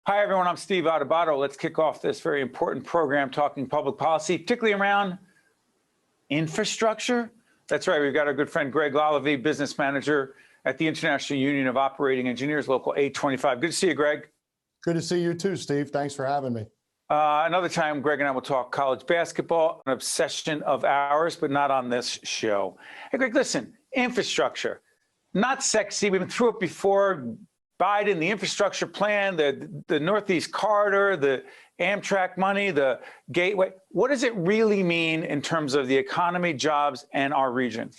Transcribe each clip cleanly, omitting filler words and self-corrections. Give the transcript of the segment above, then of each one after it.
Hi, everyone. I'm Steve Adubato. Let's kick off this very important program talking public policy, particularly around infrastructure. That's right. We've got our good friend Greg Lalevee, business manager at the International Union of Operating Engineers, Local 825. Good to see you, Greg. Good to see you too, Steve. Thanks for having me. Another time, Greg and I will talk college basketball, an obsession of ours, but not on this show. Hey, Greg, listen, infrastructure, not sexy. We've been through it before. Biden, the infrastructure plan, the Northeast Corridor, the Amtrak money, the Gateway. What does it really mean in terms of the economy, jobs, and our region?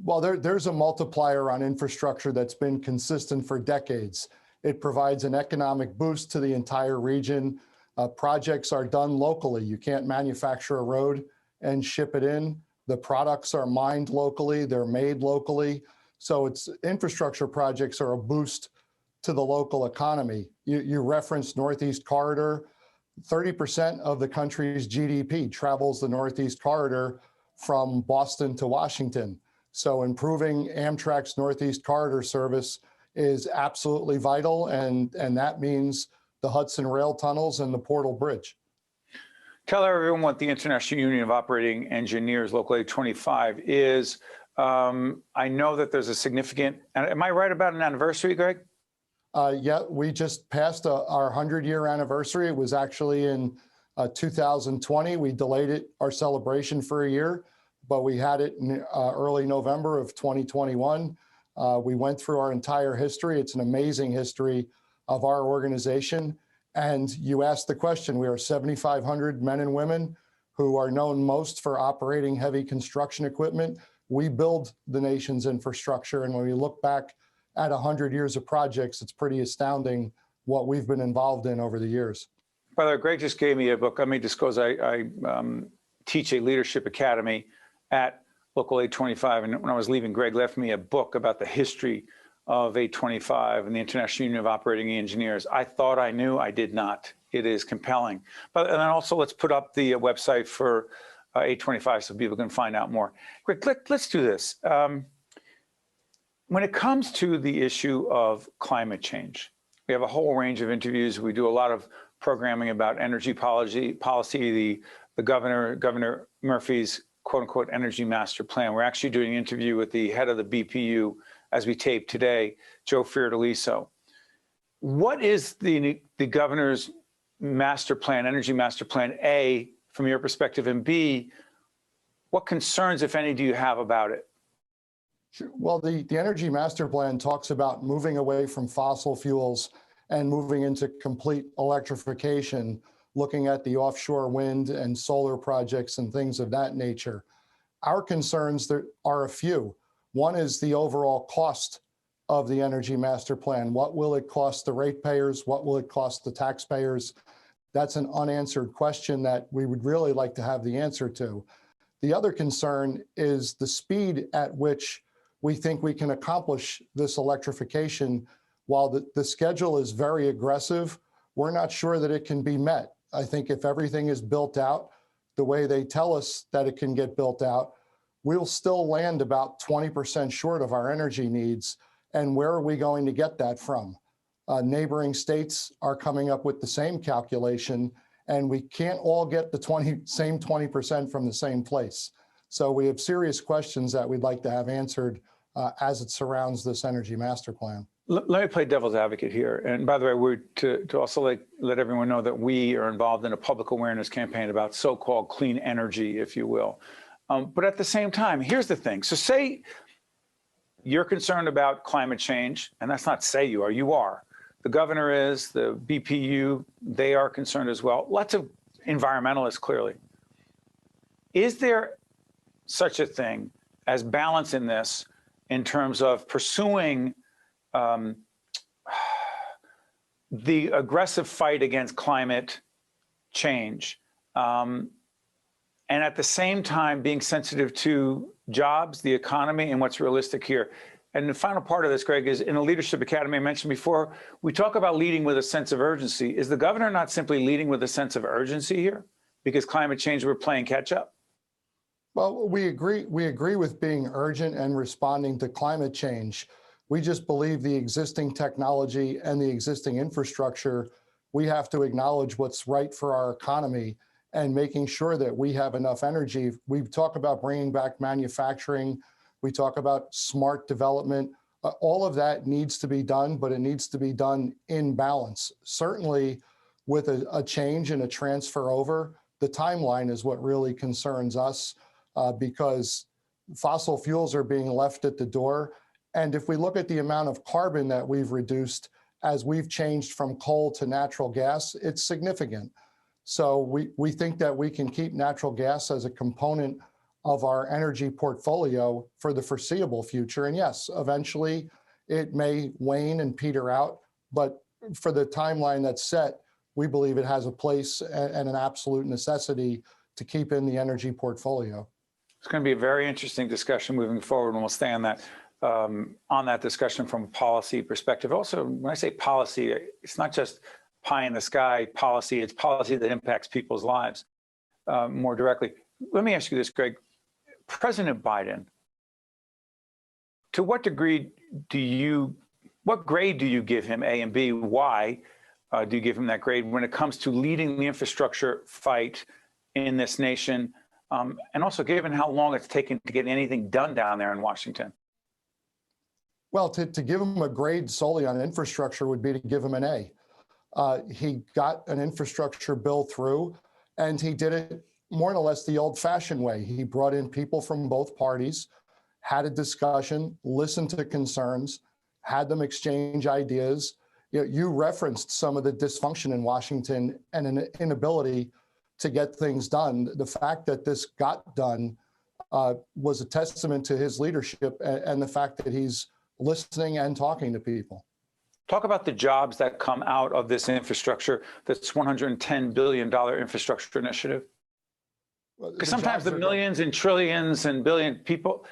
Well, there's a multiplier on infrastructure that's been consistent for decades. It provides an economic boost to the entire region. Projects are done locally. You can't manufacture a road and ship it in. The products are mined locally. They're made locally. So infrastructure projects are a boost to the local economy. You referenced Northeast Corridor. 30% of the country's GDP travels the Northeast Corridor from Boston to Washington. So improving Amtrak's Northeast Corridor service is absolutely vital, and that means the Hudson Rail tunnels and the Portal Bridge. Tell everyone what the International Union of Operating Engineers, Local 825, is. I know that there's a significant, am I right about an anniversary, Greg? Yeah, we just passed our 100-year anniversary. It was actually in 2020. We delayed our celebration for a year, but we had it in early November of 2021. We went through our entire history. It's an amazing history of our organization. And you asked the question, we are 7,500 men and women who are known most for operating heavy construction equipment. We build the nation's infrastructure. And when we look back at 100 years of projects, it's pretty astounding what we've been involved in over the years. By the way, Greg just gave me a book. Let me disclose, I teach a leadership academy at Local 825. And when I was leaving, Greg left me a book about the history of 825 and the International Union of Operating Engineers. I thought I knew, I did not. It is compelling. And then also let's put up the website for 825 so people can find out more. Greg, let's do this. When it comes to the issue of climate change, we have a whole range of interviews. We do a lot of programming about energy policy, the Governor Murphy's quote unquote energy master plan. We're actually doing an interview with the head of the BPU as we tape today, Joe Fiordaliso. What is the governor's master plan, energy master plan, A, from your perspective, and B, what concerns, if any, do you have about it? Well, the Energy Master Plan talks about moving away from fossil fuels and moving into complete electrification, looking at the offshore wind and solar projects and things of that nature. Our concerns, there are a few. One is the overall cost of the Energy Master Plan. What will it cost the ratepayers? What will it cost the taxpayers? That's an unanswered question that we would really like to have the answer to. The other concern is the speed at which we think we can accomplish this electrification. While the schedule is very aggressive, we're not sure that it can be met. I think if everything is built out the way they tell us that it can get built out, we'll still land about 20% short of our energy needs. And where are we going to get that from? Neighboring states are coming up with the same calculation, and we can't all get the same 20% from the same place. So we have serious questions that we'd like to have answered as it surrounds this Energy Master Plan. Let me play devil's advocate here. And by the way, we're to also let everyone know that we are involved in a public awareness campaign about so-called clean energy, if you will. But at the same time, here's the thing. So say you're concerned about climate change, and that's not say you are. The governor is, the BPU, they are concerned as well. Lots of environmentalists, clearly. Is there such a thing as balance in this in terms of pursuing the aggressive fight against climate change and at the same time being sensitive to jobs, the economy, and what's realistic here? And the final part of this, Greg, is in the Leadership Academy I mentioned before, we talk about leading with a sense of urgency. Is the governor not simply leading with a sense of urgency here? Because climate change, we're playing catch up? Well, we agree with being urgent and responding to climate change. We just believe the existing technology and the existing infrastructure we have to acknowledge what's right for our economy and making sure that we have enough energy. We talk about bringing back manufacturing. We talk about smart development. All of that needs to be done, but it needs to be done in balance. Certainly with a change and a transfer over, the timeline is what really concerns us because fossil fuels are being left at the door. And if we look at the amount of carbon that we've reduced as we've changed from coal to natural gas, it's significant. So we think that we can keep natural gas as a component of our energy portfolio for the foreseeable future. And yes, eventually it may wane and peter out, but for the timeline that's set, we believe it has a place and an absolute necessity to keep in the energy portfolio. It's going to be a very interesting discussion moving forward, and we'll stay on that discussion from a policy perspective. Also, when I say policy, it's not just pie in the sky policy, it's policy that impacts people's lives more directly. Let me ask you this, Greg. President Biden, to what degree what grade do you give him, A and B? Why do you give him that grade when it comes to leading the infrastructure fight in this nation? And also given how long it's taken to get anything done down there in Washington? Well, to give him a grade solely on infrastructure would be to give him an A. He got an infrastructure bill through, and he did it more or less the old-fashioned way. He brought in people from both parties, had a discussion, listened to concerns, had them exchange ideas. You referenced some of the dysfunction in Washington and an inability to get things done. The fact that this got done was a testament to his leadership and the fact that he's listening and talking to people. Talk about the jobs that come out of this infrastructure, this $110 billion infrastructure initiative. Because sometimes the millions and trillions and billion people,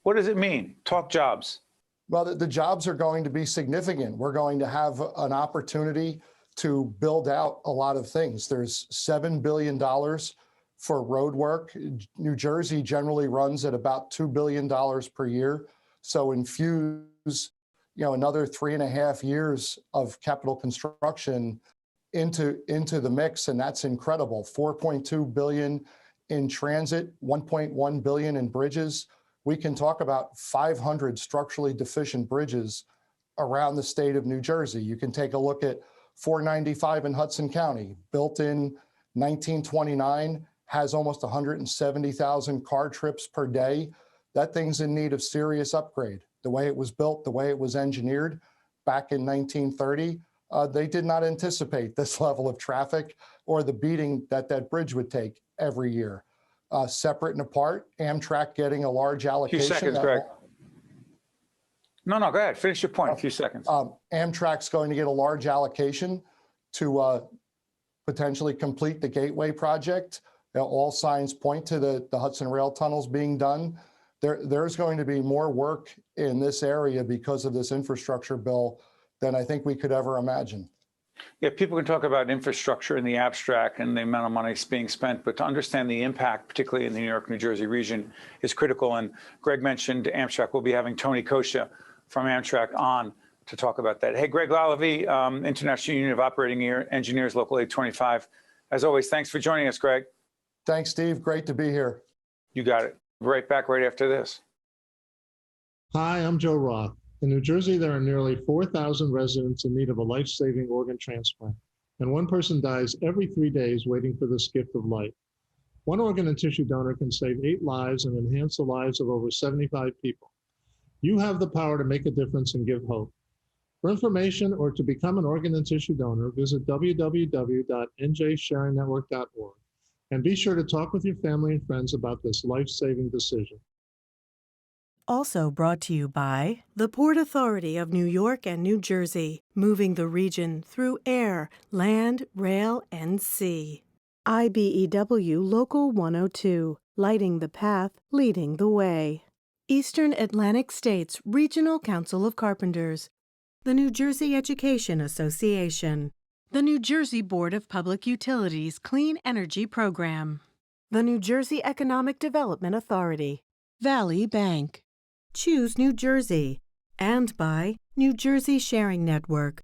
what does it mean? Talk jobs. Well, the jobs are going to be significant. We're going to have an opportunity to build out a lot of things. There's $7 billion for road work. New Jersey generally runs at about $2 billion per year. So infuse, another 3.5 years of capital construction into the mix, and that's incredible. $4.2 billion in transit, $1.1 billion in bridges. We can talk about 500 structurally deficient bridges around the state of New Jersey. You can take a look at 495 in Hudson County, built in 1929, has almost 170,000 car trips per day. That thing's in need of serious upgrade. The way it was built, the way it was engineered back in 1930, they did not anticipate this level of traffic or the beating that bridge would take every year. Separate and apart, Amtrak getting a large allocation. A few seconds, Greg. No, go ahead. Finish your point. A few seconds. Amtrak's going to get a large allocation to potentially complete the Gateway project. All signs point to the Hudson Rail tunnels being done. There's going to be more work in this area because of this infrastructure bill than I think we could ever imagine. Yeah, people can talk about infrastructure in the abstract and the amount of money being spent, but to understand the impact, particularly in the New York, New Jersey region, is critical. And Greg mentioned Amtrak. We'll be having Tony Kosha from Amtrak on to talk about that. Hey, Greg Lalevee, International Union of Operating Engineers, Local 825. As always, thanks for joining us, Greg. Thanks, Steve. Great to be here. You got it. Right back right after this. Hi, I'm Joe Roth. In New Jersey, there are nearly 4,000 residents in need of a life-saving organ transplant, and one person dies every 3 days waiting for this gift of life. One organ and tissue donor can save 8 lives and enhance the lives of over 75 people. You have the power to make a difference and give hope. For information or to become an organ and tissue donor, visit www.njsharingnetwork.org and be sure to talk with your family and friends about this life-saving decision. Also brought to you by the Port Authority of New York and New Jersey, moving the region through air, land, rail, and sea. IBEW Local 102, lighting the path, leading the way. Eastern Atlantic States Regional Council of Carpenters. The New Jersey Education Association. The New Jersey Board of Public Utilities Clean Energy Program. The New Jersey Economic Development Authority. Valley Bank. Choose New Jersey, and by New Jersey Sharing Network,